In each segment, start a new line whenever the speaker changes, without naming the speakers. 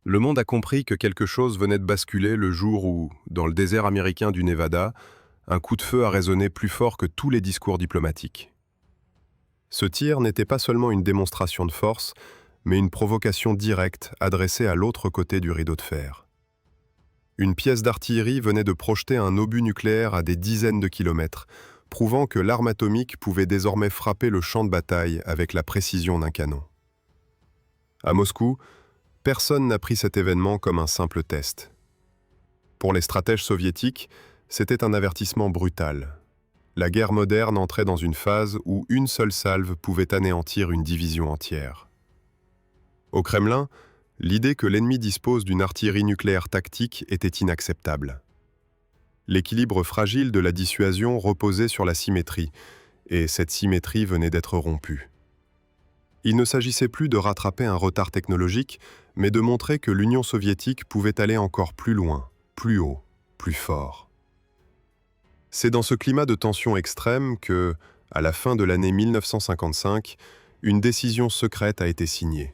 Le monde a compris que quelque chose venait de basculer le jour où, dans le désert américain du Nevada, un coup de feu a résonné plus fort que tous les discours diplomatiques. Ce tir n'était pas seulement une démonstration de force, mais une provocation directe adressée à l'autre côté du rideau de fer. Une pièce d'artillerie venait de projeter un obus nucléaire à des dizaines de kilomètres, prouvant que l'arme atomique pouvait désormais frapper le champ de bataille avec la précision d'un canon. À Moscou, personne n'a pris cet événement comme un simple test. Pour les stratèges soviétiques, c'était un avertissement brutal. La guerre moderne entrait dans une phase où une seule salve pouvait anéantir une division entière. Au Kremlin, l'idée que l'ennemi dispose d'une artillerie nucléaire tactique était inacceptable. L'équilibre fragile de la dissuasion reposait sur la symétrie, et cette symétrie venait d'être rompue. Il ne s'agissait plus de rattraper un retard technologique, mais de montrer que l'Union soviétique pouvait aller encore plus loin, plus haut, plus fort. C'est dans ce climat de tension extrême que, à la fin de l'année 1955, une décision secrète a été signée.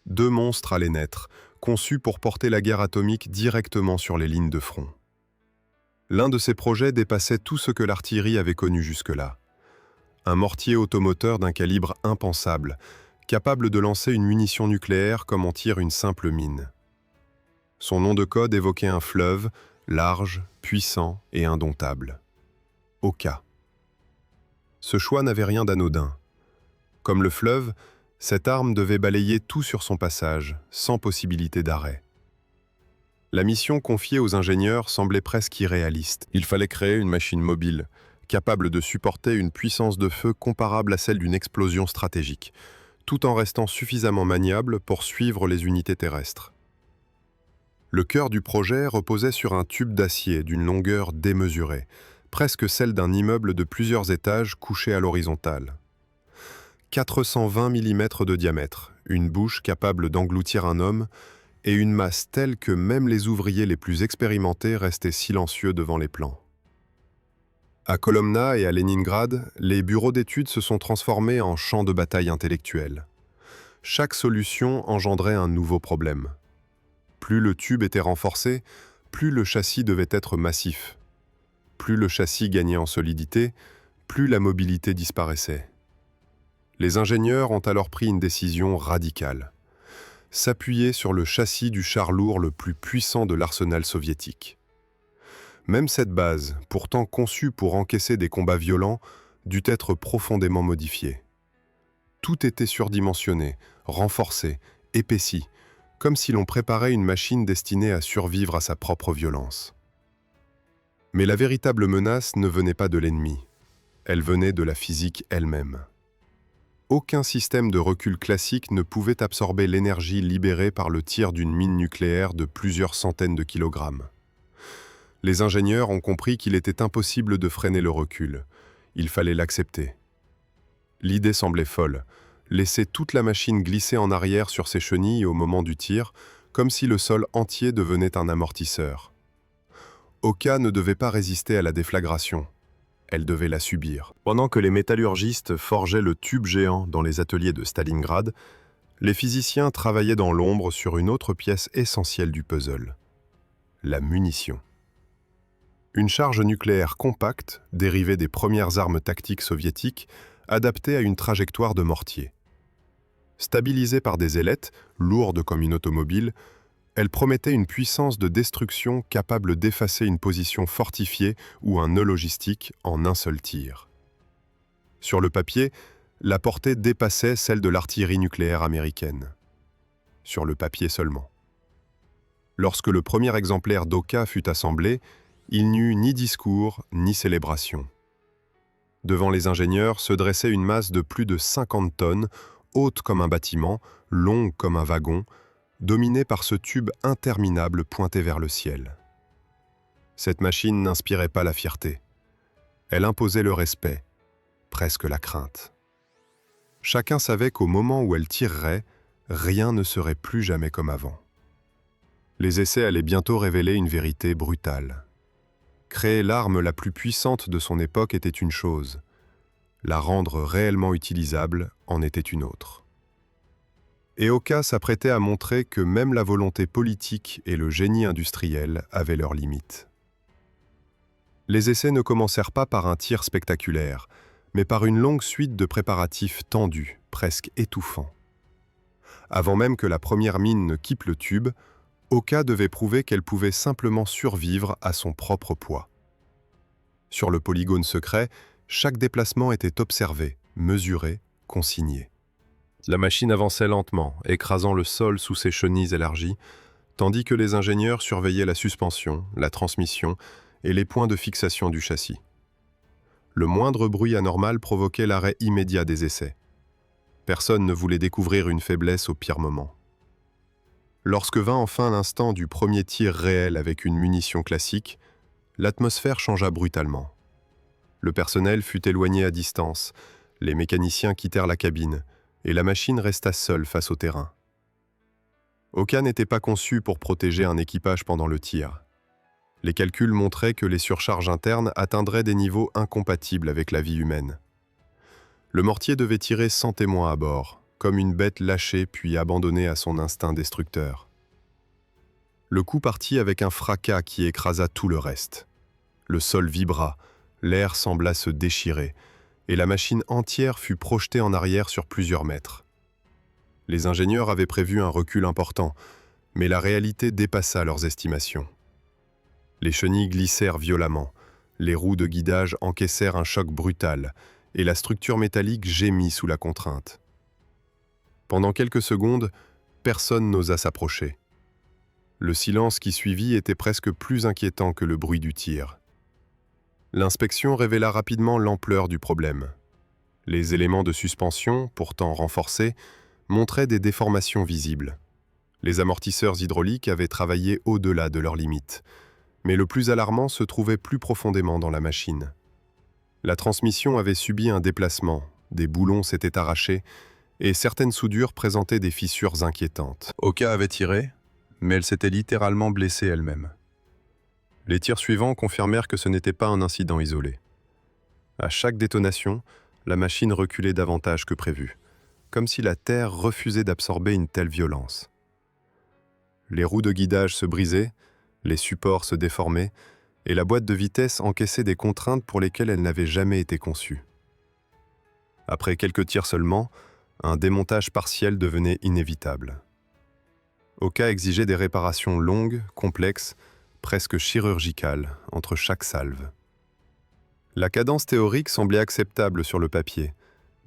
Deux monstres allaient naître, conçus pour porter la guerre atomique directement sur les lignes de front. L'un de ces projets dépassait tout ce que l'artillerie avait connu jusque-là. Un mortier automoteur d'un calibre impensable, capable de lancer une munition nucléaire comme en tire une simple mine. Son nom de code évoquait un fleuve, large, puissant et indomptable. Oka. Ce choix n'avait rien d'anodin. Comme le fleuve, cette arme devait balayer tout sur son passage, sans possibilité d'arrêt. La mission confiée aux ingénieurs semblait presque irréaliste. Il fallait créer une machine mobile, capable de supporter une puissance de feu comparable à celle d'une explosion stratégique, tout en restant suffisamment maniable pour suivre les unités terrestres. Le cœur du projet reposait sur un tube d'acier d'une longueur démesurée, presque celle d'un immeuble de plusieurs étages couché à l'horizontale. 420 mm de diamètre, une bouche capable d'engloutir un homme, et une masse telle que même les ouvriers les plus expérimentés restaient silencieux devant les plans. À Kolomna et à Leningrad, les bureaux d'études se sont transformés en champs de bataille intellectuels. Chaque solution engendrait un nouveau problème. Plus le tube était renforcé, plus le châssis devait être massif. Plus le châssis gagnait en solidité, plus la mobilité disparaissait. Les ingénieurs ont alors pris une décision radicale: s'appuyer sur le châssis du char lourd le plus puissant de l'arsenal soviétique. Même cette base, pourtant conçue pour encaisser des combats violents, dut être profondément modifiée. Tout était surdimensionné, renforcé, épaissi, comme si l'on préparait une machine destinée à survivre à sa propre violence. Mais la véritable menace ne venait pas de l'ennemi. Elle venait de la physique elle-même. Aucun système de recul classique ne pouvait absorber l'énergie libérée par le tir d'une mine nucléaire de plusieurs centaines de kilogrammes. Les ingénieurs ont compris qu'il était impossible de freiner le recul. Il fallait l'accepter. L'idée semblait folle: laisser toute la machine glisser en arrière sur ses chenilles au moment du tir, comme si le sol entier devenait un amortisseur. Oka ne devait pas résister à la déflagration. Elle devait la subir. Pendant que les métallurgistes forgeaient le tube géant dans les ateliers de Stalingrad, les physiciens travaillaient dans l'ombre sur une autre pièce essentielle du puzzle: la munition. Une charge nucléaire compacte, dérivée des premières armes tactiques soviétiques, adaptée à une trajectoire de mortier. Stabilisée par des ailettes, lourdes comme une automobile, elle promettait une puissance de destruction capable d'effacer une position fortifiée ou un nœud logistique en un seul tir. Sur le papier, la portée dépassait celle de l'artillerie nucléaire américaine. Sur le papier seulement. Lorsque le premier exemplaire d'Oka fut assemblé, il n'y eut ni discours ni célébration. Devant les ingénieurs se dressait une masse de plus de 50 tonnes, haute comme un bâtiment, longue comme un wagon, dominée par ce tube interminable pointé vers le ciel. Cette machine n'inspirait pas la fierté. Elle imposait le respect, presque la crainte. Chacun savait qu'au moment où elle tirerait, rien ne serait plus jamais comme avant. Les essais allaient bientôt révéler une vérité brutale. Créer l'arme la plus puissante de son époque était une chose. La rendre réellement utilisable en était une autre. Et Oka s'apprêtait à montrer que même la volonté politique et le génie industriel avaient leurs limites. Les essais ne commencèrent pas par un tir spectaculaire, mais par une longue suite de préparatifs tendus, presque étouffants. Avant même que la première mine ne quitte le tube, Oka devait prouver qu'elle pouvait simplement survivre à son propre poids. Sur le polygone secret, chaque déplacement était observé, mesuré, consigné. La machine avançait lentement, écrasant le sol sous ses chenilles élargies, tandis que les ingénieurs surveillaient la suspension, la transmission et les points de fixation du châssis. Le moindre bruit anormal provoquait l'arrêt immédiat des essais. Personne ne voulait découvrir une faiblesse au pire moment. Lorsque vint enfin l'instant du premier tir réel avec une munition classique, l'atmosphère changea brutalement. Le personnel fut éloigné à distance, les mécaniciens quittèrent la cabine, et la machine resta seule face au terrain. Oka n'était pas conçu pour protéger un équipage pendant le tir. Les calculs montraient que les surcharges internes atteindraient des niveaux incompatibles avec la vie humaine. Le mortier devait tirer sans témoin à bord, comme une bête lâchée puis abandonnée à son instinct destructeur. Le coup partit avec un fracas qui écrasa tout le reste. Le sol vibra, l'air sembla se déchirer, et la machine entière fut projetée en arrière sur plusieurs mètres. Les ingénieurs avaient prévu un recul important, mais la réalité dépassa leurs estimations. Les chenilles glissèrent violemment, les roues de guidage encaissèrent un choc brutal, et la structure métallique gémit sous la contrainte. Pendant quelques secondes, personne n'osa s'approcher. Le silence qui suivit était presque plus inquiétant que le bruit du tir. L'inspection révéla rapidement l'ampleur du problème. Les éléments de suspension, pourtant renforcés, montraient des déformations visibles. Les amortisseurs hydrauliques avaient travaillé au-delà de leurs limites, mais le plus alarmant se trouvait plus profondément dans la machine. La transmission avait subi un déplacement, des boulons s'étaient arrachés, et certaines soudures présentaient des fissures inquiétantes. Oka avait tiré, mais elle s'était littéralement blessée elle-même. Les tirs suivants confirmèrent que ce n'était pas un incident isolé. À chaque détonation, la machine reculait davantage que prévu, comme si la Terre refusait d'absorber une telle violence. Les roues de guidage se brisaient, les supports se déformaient, et la boîte de vitesse encaissait des contraintes pour lesquelles elle n'avait jamais été conçue. Après quelques tirs seulement, un démontage partiel devenait inévitable. Oka exigeait des réparations longues, complexes, presque chirurgicales, entre chaque salve. La cadence théorique semblait acceptable sur le papier,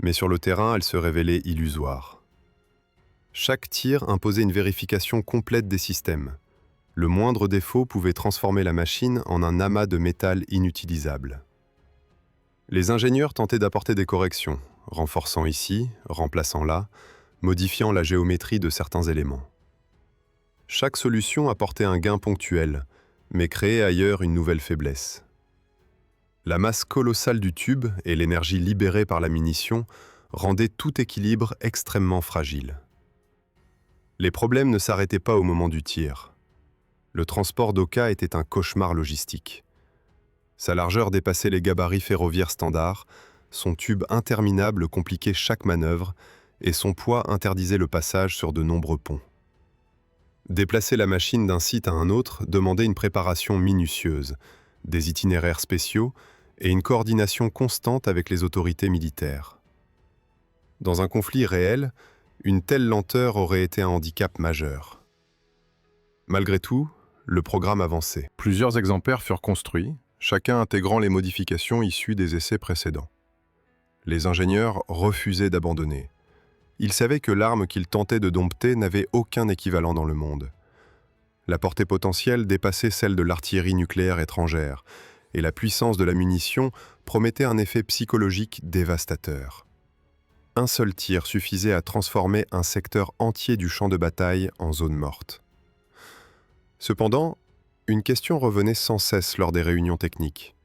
mais sur le terrain, elle se révélait illusoire. Chaque tir imposait une vérification complète des systèmes. Le moindre défaut pouvait transformer la machine en un amas de métal inutilisable. Les ingénieurs tentaient d'apporter des corrections, renforçant ici, remplaçant là, modifiant la géométrie de certains éléments. Chaque solution apportait un gain ponctuel, mais créait ailleurs une nouvelle faiblesse. La masse colossale du tube et l'énergie libérée par la munition rendaient tout équilibre extrêmement fragile. Les problèmes ne s'arrêtaient pas au moment du tir. Le transport d'Oka était un cauchemar logistique. Sa largeur dépassait les gabarits ferroviaires standards, son tube interminable compliquait chaque manœuvre et son poids interdisait le passage sur de nombreux ponts. Déplacer la machine d'un site à un autre demandait une préparation minutieuse, des itinéraires spéciaux et une coordination constante avec les autorités militaires. Dans un conflit réel, une telle lenteur aurait été un handicap majeur. Malgré tout, le programme avançait. Plusieurs exemplaires furent construits, chacun intégrant les modifications issues des essais précédents. Les ingénieurs refusaient d'abandonner. Ils savaient que l'arme qu'ils tentaient de dompter n'avait aucun équivalent dans le monde. La portée potentielle dépassait celle de l'artillerie nucléaire étrangère, et la puissance de la munition promettait un effet psychologique dévastateur. Un seul tir suffisait à transformer un secteur entier du champ de bataille en zone morte. Cependant, une question revenait sans cesse lors des réunions techniques.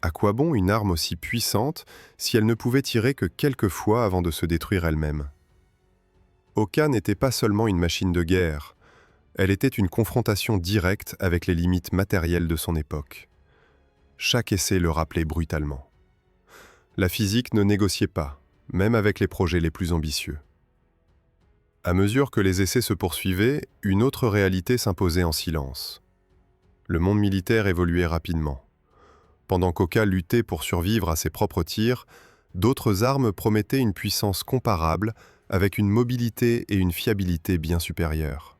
À quoi bon une arme aussi puissante si elle ne pouvait tirer que quelques fois avant de se détruire elle-même? Oka n'était pas seulement une machine de guerre, elle était une confrontation directe avec les limites matérielles de son époque. Chaque essai le rappelait brutalement. La physique ne négociait pas, même avec les projets les plus ambitieux. À mesure que les essais se poursuivaient, une autre réalité s'imposait en silence. Le monde militaire évoluait rapidement. Pendant qu'Oka luttait pour survivre à ses propres tirs, d'autres armes promettaient une puissance comparable, avec une mobilité et une fiabilité bien supérieures.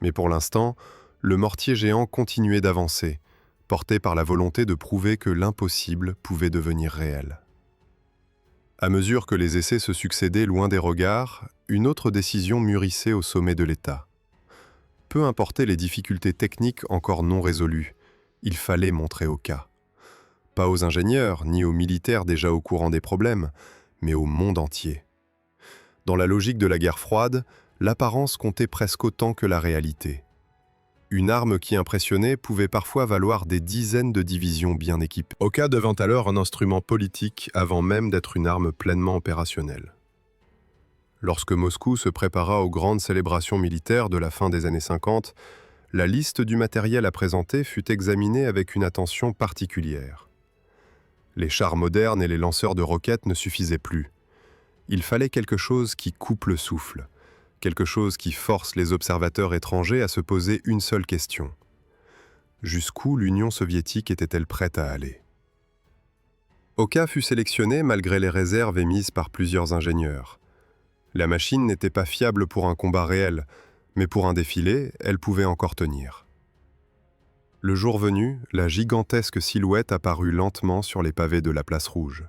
Mais pour l'instant, le mortier géant continuait d'avancer, porté par la volonté de prouver que l'impossible pouvait devenir réel. À mesure que les essais se succédaient loin des regards, une autre décision mûrissait au sommet de l'État. Peu importaient les difficultés techniques encore non résolues, il fallait montrer Oka. Pas aux ingénieurs ni aux militaires déjà au courant des problèmes, mais au monde entier. Dans la logique de la guerre froide, l'apparence comptait presque autant que la réalité. Une arme qui impressionnait pouvait parfois valoir des dizaines de divisions bien équipées. Oka devint alors un instrument politique avant même d'être une arme pleinement opérationnelle. Lorsque Moscou se prépara aux grandes célébrations militaires de la fin des années 50, la liste du matériel à présenter fut examinée avec une attention particulière. Les chars modernes et les lanceurs de roquettes ne suffisaient plus. Il fallait quelque chose qui coupe le souffle, quelque chose qui force les observateurs étrangers à se poser une seule question. Jusqu'où l'Union soviétique était-elle prête à aller? Oka fut sélectionné malgré les réserves émises par plusieurs ingénieurs. La machine n'était pas fiable pour un combat réel, mais pour un défilé, elle pouvait encore tenir. Le jour venu, la gigantesque silhouette apparut lentement sur les pavés de la place rouge.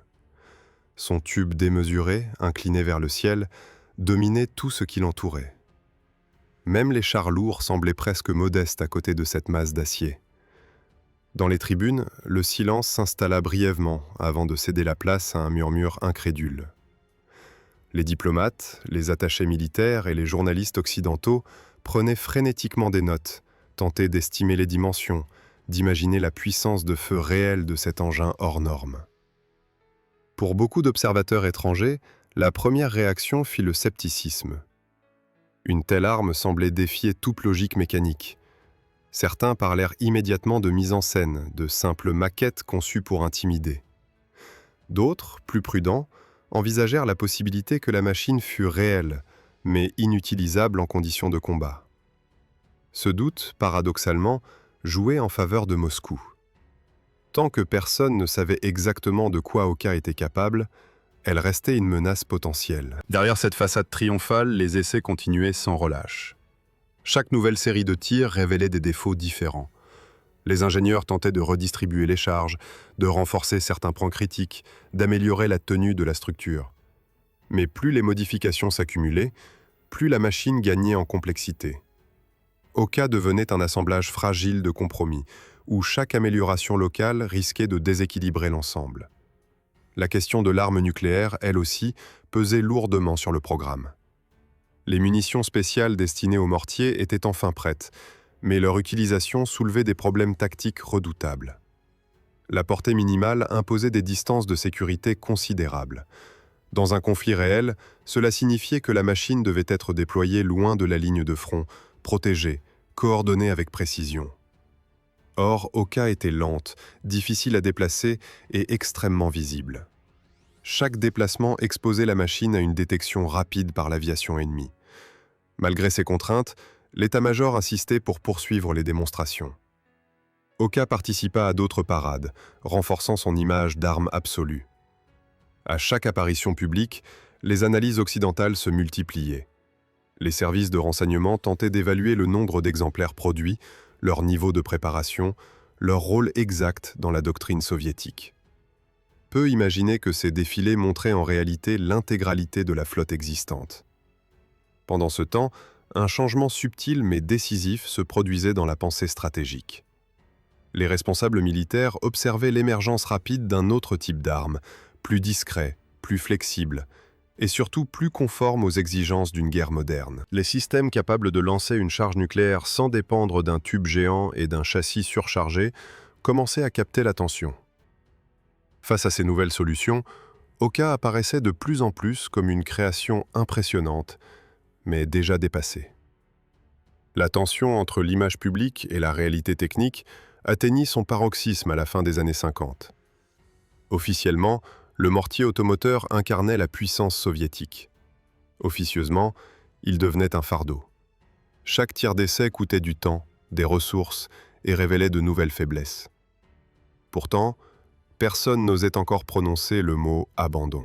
Son tube démesuré, incliné vers le ciel, dominait tout ce qui l'entourait. Même les chars lourds semblaient presque modestes à côté de cette masse d'acier. Dans les tribunes, le silence s'installa brièvement avant de céder la place à un murmure incrédule. Les diplomates, les attachés militaires et les journalistes occidentaux prenaient frénétiquement des notes, tentaient d'estimer les dimensions, d'imaginer la puissance de feu réelle de cet engin hors norme. Pour beaucoup d'observateurs étrangers, la première réaction fit le scepticisme. Une telle arme semblait défier toute logique mécanique. Certains parlèrent immédiatement de mise en scène, de simples maquettes conçues pour intimider. D'autres, plus prudents, envisagèrent la possibilité que la machine fût réelle, mais inutilisable en conditions de combat. Ce doute, paradoxalement, jouait en faveur de Moscou. Tant que personne ne savait exactement de quoi Oka était capable, elle restait une menace potentielle. Derrière cette façade triomphale, les essais continuaient sans relâche. Chaque nouvelle série de tirs révélait des défauts différents. Les ingénieurs tentaient de redistribuer les charges, de renforcer certains points critiques, d'améliorer la tenue de la structure. Mais plus les modifications s'accumulaient, plus la machine gagnait en complexité. Oka devenait un assemblage fragile de compromis, où chaque amélioration locale risquait de déséquilibrer l'ensemble. La question de l'arme nucléaire, elle aussi, pesait lourdement sur le programme. Les munitions spéciales destinées aux mortiers étaient enfin prêtes, mais leur utilisation soulevait des problèmes tactiques redoutables. La portée minimale imposait des distances de sécurité considérables. Dans un conflit réel, cela signifiait que la machine devait être déployée loin de la ligne de front, protégée, coordonnée avec précision. Or, Oka était lente, difficile à déplacer et extrêmement visible. Chaque déplacement exposait la machine à une détection rapide par l'aviation ennemie. Malgré ces contraintes, l'état-major insistait pour poursuivre les démonstrations. Oka participa à d'autres parades, renforçant son image d'arme absolue. À chaque apparition publique, les analyses occidentales se multipliaient. Les services de renseignement tentaient d'évaluer le nombre d'exemplaires produits, leur niveau de préparation, leur rôle exact dans la doctrine soviétique. Peu imaginaient que ces défilés montraient en réalité l'intégralité de la flotte existante. Pendant ce temps, un changement subtil mais décisif se produisait dans la pensée stratégique. Les responsables militaires observaient l'émergence rapide d'un autre type d'arme, plus discret, plus flexible, et surtout plus conforme aux exigences d'une guerre moderne. Les systèmes capables de lancer une charge nucléaire sans dépendre d'un tube géant et d'un châssis surchargé commençaient à capter l'attention. Face à ces nouvelles solutions, Oka apparaissait de plus en plus comme une création impressionnante, mais déjà dépassée. La tension entre l'image publique et la réalité technique atteignit son paroxysme à la fin des années 50. Officiellement, le mortier automoteur incarnait la puissance soviétique. Officieusement, il devenait un fardeau. Chaque tir d'essai coûtait du temps, des ressources et révélait de nouvelles faiblesses. Pourtant, personne n'osait encore prononcer le mot « abandon ».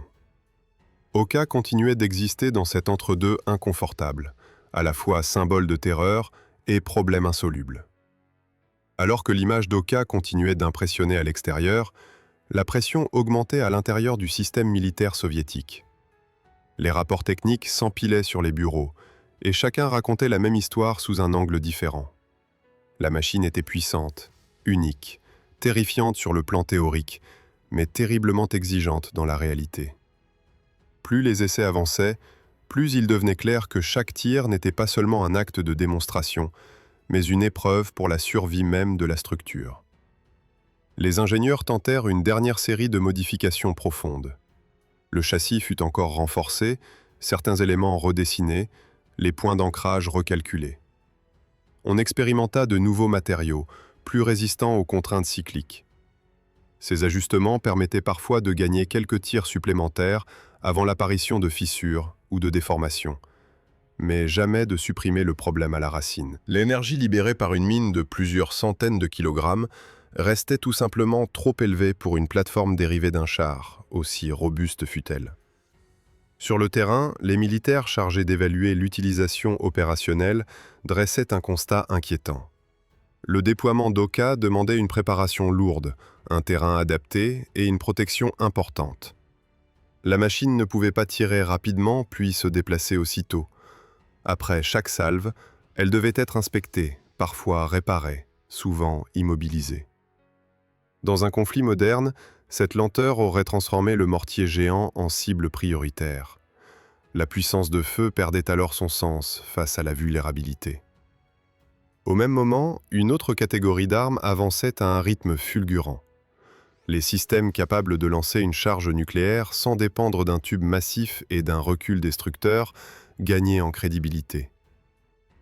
Oka continuait d'exister dans cet entre-deux inconfortable, à la fois symbole de terreur et problème insoluble. Alors que l'image d'Oka continuait d'impressionner à l'extérieur, la pression augmentait à l'intérieur du système militaire soviétique. Les rapports techniques s'empilaient sur les bureaux, et chacun racontait la même histoire sous un angle différent. La machine était puissante, unique, terrifiante sur le plan théorique, mais terriblement exigeante dans la réalité. Plus les essais avançaient, plus il devenait clair que chaque tir n'était pas seulement un acte de démonstration, mais une épreuve pour la survie même de la structure. Les ingénieurs tentèrent une dernière série de modifications profondes. Le châssis fut encore renforcé, certains éléments redessinés, les points d'ancrage recalculés. On expérimenta de nouveaux matériaux, plus résistants aux contraintes cycliques. Ces ajustements permettaient parfois de gagner quelques tirs supplémentaires avant l'apparition de fissures ou de déformations, mais jamais de supprimer le problème à la racine. L'énergie libérée par une mine de plusieurs centaines de kilogrammes restait tout simplement trop élevée pour une plateforme dérivée d'un char, aussi robuste fût-elle. Sur le terrain, les militaires chargés d'évaluer l'utilisation opérationnelle dressaient un constat inquiétant. Le déploiement d'Oka demandait une préparation lourde, un terrain adapté et une protection importante. La machine ne pouvait pas tirer rapidement puis se déplacer aussitôt. Après chaque salve, elle devait être inspectée, parfois réparée, souvent immobilisée. Dans un conflit moderne, cette lenteur aurait transformé le mortier géant en cible prioritaire. La puissance de feu perdait alors son sens face à la vulnérabilité. Au même moment, une autre catégorie d'armes avançait à un rythme fulgurant. Les systèmes capables de lancer une charge nucléaire sans dépendre d'un tube massif et d'un recul destructeur gagnaient en crédibilité.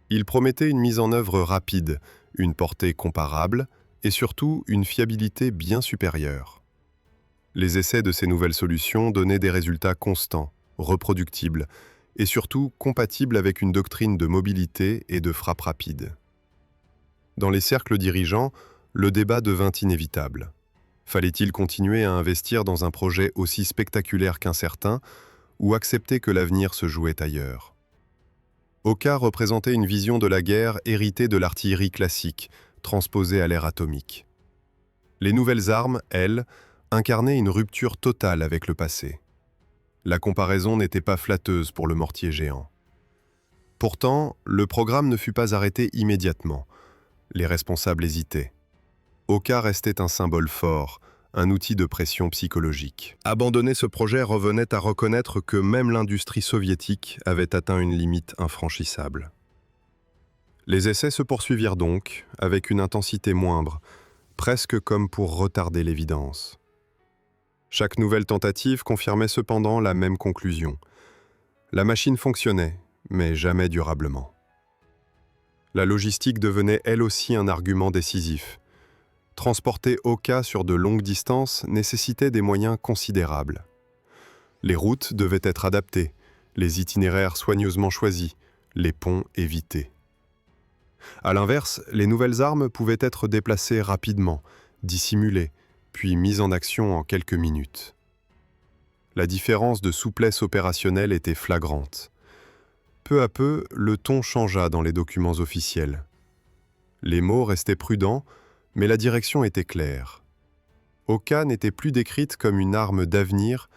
Ils promettaient une mise en œuvre rapide, une portée comparable et surtout une fiabilité bien supérieure. Les essais de ces nouvelles solutions donnaient des résultats constants, reproductibles et surtout compatibles avec une doctrine de mobilité et de frappe rapide. Dans les cercles dirigeants, le débat devint inévitable. Fallait-il continuer à investir dans un projet aussi spectaculaire qu'incertain ou accepter que l'avenir se jouait ailleurs? Oka représentait une vision de la guerre héritée de l'artillerie classique, transposée à l'ère atomique. Les nouvelles armes, elles, incarnaient une rupture totale avec le passé. La comparaison n'était pas flatteuse pour le mortier géant. Pourtant, le programme ne fut pas arrêté immédiatement. Les responsables hésitaient. Oka restait un symbole fort, un outil de pression psychologique. Abandonner ce projet revenait à reconnaître que même l'industrie soviétique avait atteint une limite infranchissable. Les essais se poursuivirent donc, avec une intensité moindre, presque comme pour retarder l'évidence. Chaque nouvelle tentative confirmait cependant la même conclusion. La machine fonctionnait, mais jamais durablement. La logistique devenait elle aussi un argument décisif. Transporter Oka sur de longues distances nécessitait des moyens considérables. Les routes devaient être adaptées, les itinéraires soigneusement choisis, les ponts évités. À l'inverse, les nouvelles armes pouvaient être déplacées rapidement, dissimulées, puis mises en action en quelques minutes. La différence de souplesse opérationnelle était flagrante. Peu à peu, le ton changea dans les documents officiels. Les mots restaient prudents, mais la direction était claire. Oka n'était plus décrite comme une arme d'avenir,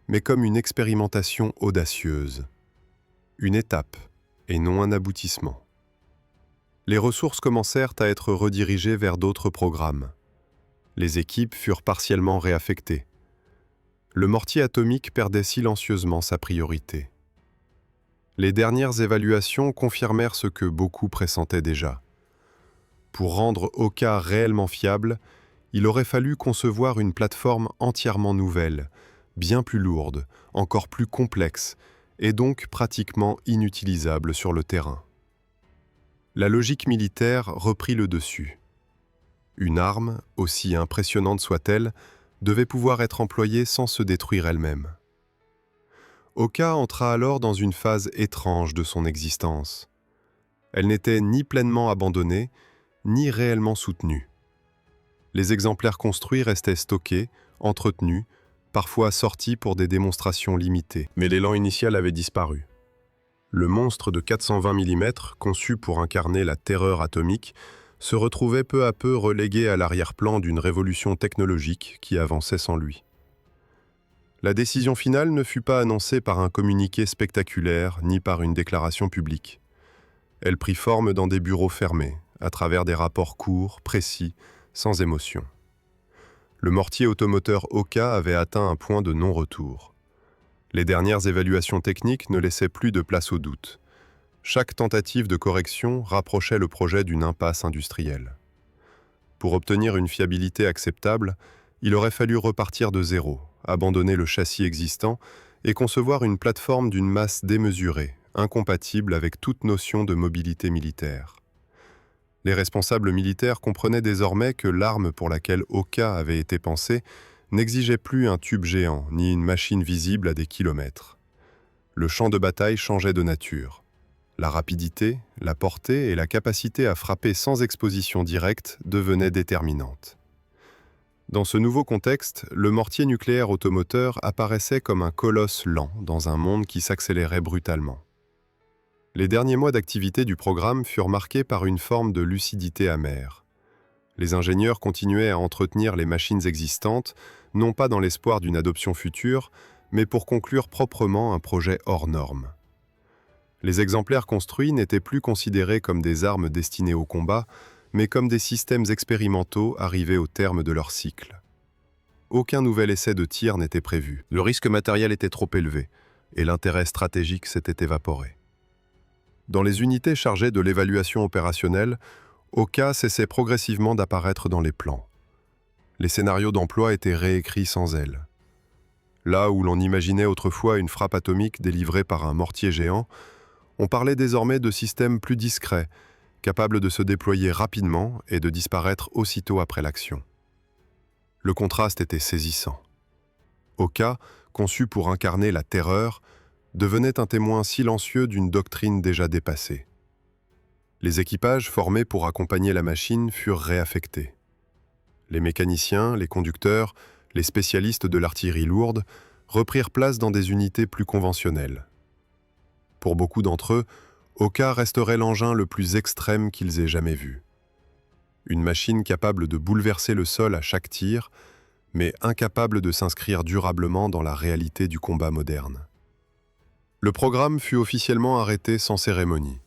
mais comme une expérimentation audacieuse. Une étape, et non un aboutissement. Les ressources commencèrent à être redirigées vers d'autres programmes. Les équipes furent partiellement réaffectées. Le mortier atomique perdait silencieusement sa priorité. Les dernières évaluations confirmèrent ce que beaucoup pressentaient déjà. Pour rendre Oka réellement fiable, il aurait fallu concevoir une plateforme entièrement nouvelle, bien plus lourde, encore plus complexe, et donc pratiquement inutilisable sur le terrain. La logique militaire reprit le dessus. Une arme, aussi impressionnante soit-elle, devait pouvoir être employée sans se détruire elle-même. Oka entra alors dans une phase étrange de son existence. Elle n'était ni pleinement abandonnée, ni réellement soutenue. Les exemplaires construits restaient stockés, entretenus, parfois sortis pour des démonstrations limitées. Mais l'élan initial avait disparu. Le monstre de 420 mm, conçu pour incarner la terreur atomique, se retrouvait peu à peu relégué à l'arrière-plan d'une révolution technologique qui avançait sans lui. La décision finale ne fut pas annoncée par un communiqué spectaculaire ni par une déclaration publique. Elle prit forme dans des bureaux fermés, à travers des rapports courts, précis, sans émotion. Le mortier automoteur Oka avait atteint un point de non-retour. Les dernières évaluations techniques ne laissaient plus de place au doute. Chaque tentative de correction rapprochait le projet d'une impasse industrielle. Pour obtenir une fiabilité acceptable, il aurait fallu repartir de zéro, abandonner le châssis existant et concevoir une plateforme d'une masse démesurée, incompatible avec toute notion de mobilité militaire. Les responsables militaires comprenaient désormais que l'arme pour laquelle Oka avait été pensée n'exigeait plus un tube géant ni une machine visible à des kilomètres. Le champ de bataille changeait de nature. La rapidité, la portée et la capacité à frapper sans exposition directe devenaient déterminantes. Dans ce nouveau contexte, le mortier nucléaire automoteur apparaissait comme un colosse lent dans un monde qui s'accélérait brutalement. Les derniers mois d'activité du programme furent marqués par une forme de lucidité amère. Les ingénieurs continuaient à entretenir les machines existantes, non pas dans l'espoir d'une adoption future, mais pour conclure proprement un projet hors norme. Les exemplaires construits n'étaient plus considérés comme des armes destinées au combat, mais comme des systèmes expérimentaux arrivés au terme de leur cycle. Aucun nouvel essai de tir n'était prévu. Le risque matériel était trop élevé, et l'intérêt stratégique s'était évaporé. Dans les unités chargées de l'évaluation opérationnelle, Oka cessait progressivement d'apparaître dans les plans. Les scénarios d'emploi étaient réécrits sans elle. Là où l'on imaginait autrefois une frappe atomique délivrée par un mortier géant, on parlait désormais de systèmes plus discrets, capables de se déployer rapidement et de disparaître aussitôt après l'action. Le contraste était saisissant. Oka, conçu pour incarner la terreur, devenait un témoin silencieux d'une doctrine déjà dépassée. Les équipages formés pour accompagner la machine furent réaffectés. Les mécaniciens, les conducteurs, les spécialistes de l'artillerie lourde reprirent place dans des unités plus conventionnelles. Pour beaucoup d'entre eux, Oka resterait l'engin le plus extrême qu'ils aient jamais vu. Une machine capable de bouleverser le sol à chaque tir, mais incapable de s'inscrire durablement dans la réalité du combat moderne. Le programme fut officiellement arrêté sans cérémonie.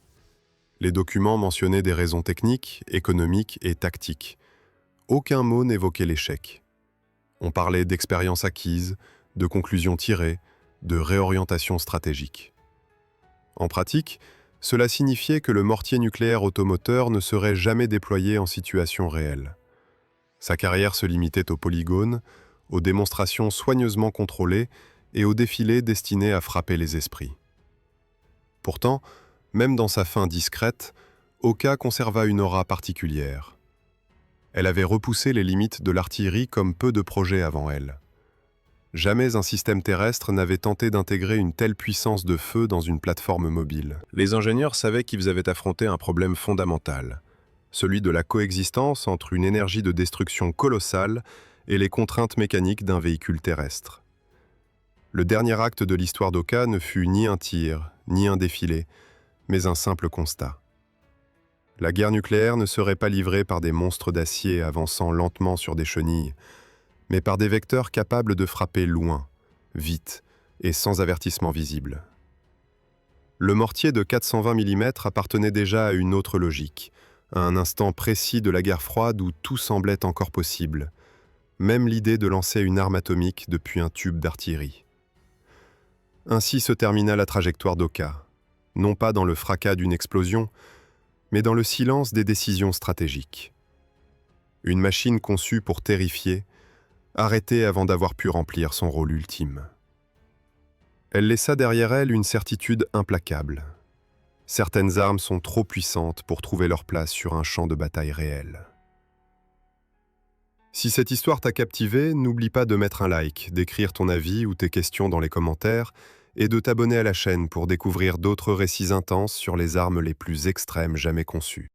Les documents mentionnaient des raisons techniques, économiques et tactiques. Aucun mot n'évoquait l'échec. On parlait d'expérience acquise, de conclusions tirées, de réorientation stratégique. En pratique, cela signifiait que le mortier nucléaire automoteur ne serait jamais déployé en situation réelle. Sa carrière se limitait aux polygones, aux démonstrations soigneusement contrôlées et aux défilés destinés à frapper les esprits. Pourtant, même dans sa fin discrète, Oka conserva une aura particulière. Elle avait repoussé les limites de l'artillerie comme peu de projets avant elle. Jamais un système terrestre n'avait tenté d'intégrer une telle puissance de feu dans une plateforme mobile. Les ingénieurs savaient qu'ils avaient affronté un problème fondamental, celui de la coexistence entre une énergie de destruction colossale et les contraintes mécaniques d'un véhicule terrestre. Le dernier acte de l'histoire d'Oka ne fut ni un tir, ni un défilé, mais un simple constat. La guerre nucléaire ne serait pas livrée par des monstres d'acier avançant lentement sur des chenilles, mais par des vecteurs capables de frapper loin, vite et sans avertissement visible. Le mortier de 420 mm appartenait déjà à une autre logique, à un instant précis de la guerre froide où tout semblait encore possible, même l'idée de lancer une arme atomique depuis un tube d'artillerie. Ainsi se termina la trajectoire d'Oka, non pas dans le fracas d'une explosion, mais dans le silence des décisions stratégiques. Une machine conçue pour terrifier, arrêtée avant d'avoir pu remplir son rôle ultime. Elle laissa derrière elle une certitude implacable. Certaines armes sont trop puissantes pour trouver leur place sur un champ de bataille réel. Si cette histoire t'a captivé, n'oublie pas de mettre un like, d'écrire ton avis ou tes questions dans les commentaires et de t'abonner à la chaîne pour découvrir d'autres récits intenses sur les armes les plus extrêmes jamais conçues.